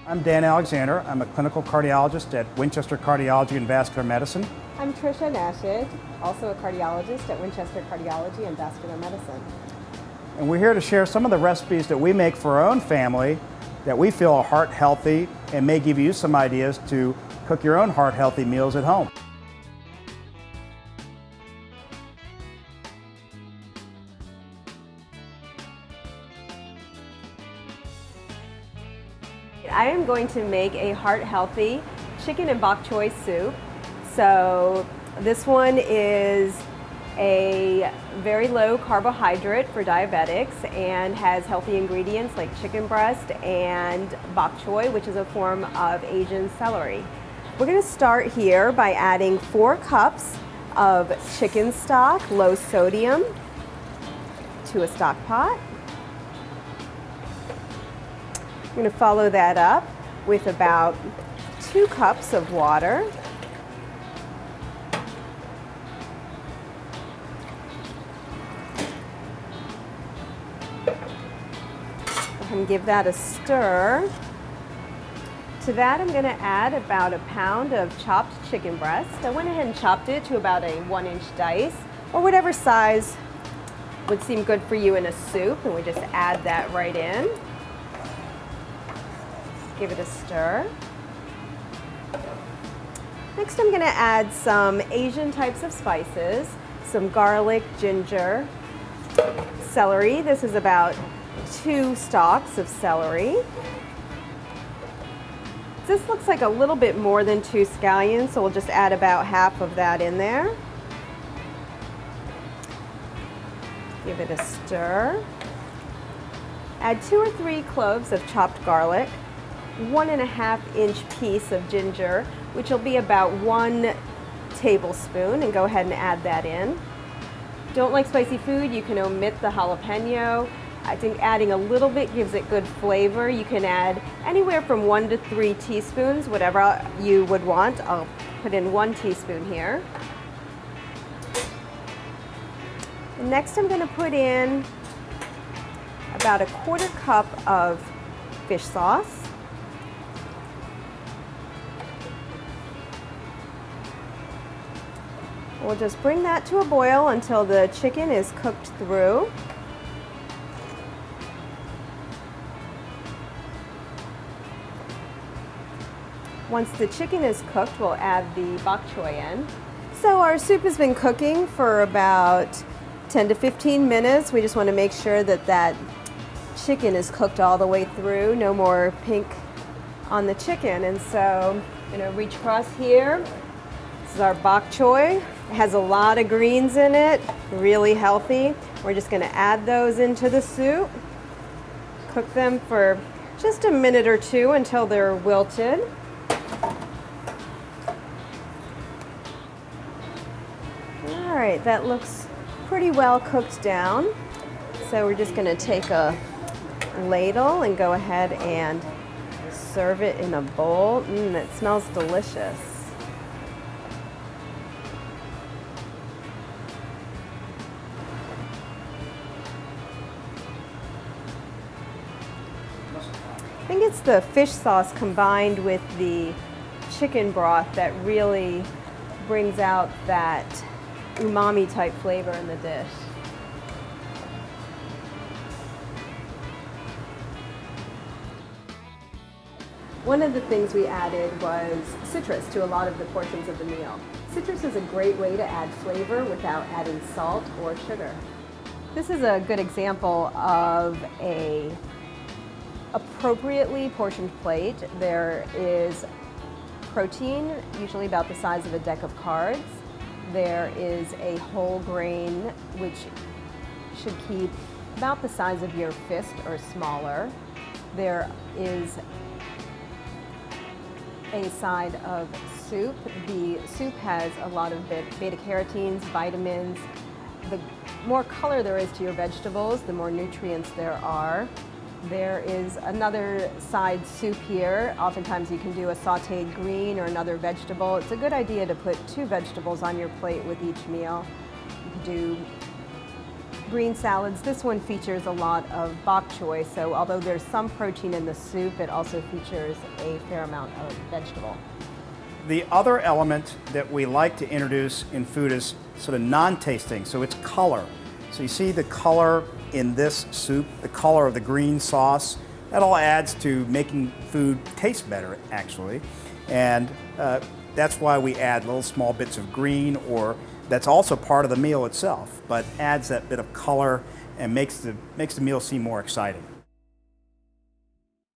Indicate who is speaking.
Speaker 1: I'm Dan Alexander. I'm a clinical cardiologist at Winchester Cardiology and Vascular Medicine.
Speaker 2: I'm Tricia Nashid, also a cardiologist at Winchester Cardiology and Vascular Medicine.
Speaker 1: And we're here to share some of the recipes that we make for our own family that we feel are heart healthy and may give you some ideas to cook your own heart healthy meals at home.
Speaker 2: I am going to make a heart-healthy chicken and bok choy soup. So this one is a very low carbohydrate for diabetics and has healthy ingredients like chicken breast and bok choy, which is a form of Asian celery. We're going to start here by adding 4 cups of chicken stock, low sodium, to a stock pot. I'm going to follow that up with about 2 cups of water. And give that a stir. To that, I'm going to add about a pound of chopped chicken breast. I went ahead and chopped it to about a 1-inch dice, or whatever size would seem good for you in a soup, and we just add that right in. Give it a stir. Next, I'm going to add some Asian types of spices, some garlic, ginger, celery. This is about 2 stalks of celery. This looks like a little bit more than 2 scallions, so we'll just add about half of that in there. Give it a stir. Add 2 or 3 cloves of chopped garlic, 1.5-inch piece of ginger, which will be about 1 tablespoon, and go ahead and add that in. Don't like spicy food, you can omit the jalapeno. I think adding a little bit gives it good flavor. You can add anywhere from 1 to 3 teaspoons, whatever you would want. I'll put in 1 teaspoon here. And next I'm going to put in about a 1/4 cup of fish sauce. We'll just bring that to a boil until the chicken is cooked through. Once the chicken is cooked, we'll add the bok choy in. So our soup has been cooking for about 10 to 15 minutes. We just want to make sure that that chicken is cooked all the way through, no more pink on the chicken. And so I'm going to reach across here. This is our bok choy. It has a lot of greens in it, really healthy. We're just going to add those into the soup. Cook them for just a minute or 2 until they're wilted. All right, that looks pretty well cooked down. So we're just going to take a ladle and go ahead and serve it in a bowl. It smells delicious. I think it's the fish sauce combined with the chicken broth that really brings out that umami type flavor in the dish. One of the things we added was citrus to a lot of the portions of the meal. Citrus is a great way to add flavor without adding salt or sugar. This is a good example of a appropriately portioned plate. There is protein, usually about the size of a deck of cards. There is a whole grain, which should keep about the size of your fist or smaller. There is a side of soup. The soup has a lot of beta-carotenes, vitamins. The more color there is to your vegetables, the more nutrients there are. There is another side soup here. Oftentimes you can do a sauteed green or another vegetable. It's a good idea to put 2 vegetables on your plate with each meal. You could do green salads. This one features a lot of bok choy, so although there's some protein in the soup, it also features a fair amount of vegetable.
Speaker 1: The other element that we like to introduce in food is sort of non-tasting, so it's color. So you see the color in this soup, the color of the green sauce, that all adds to making food taste better, actually. And that's why we add little small bits of green, or that's also part of the meal itself, but adds that bit of color and makes the meal seem more exciting.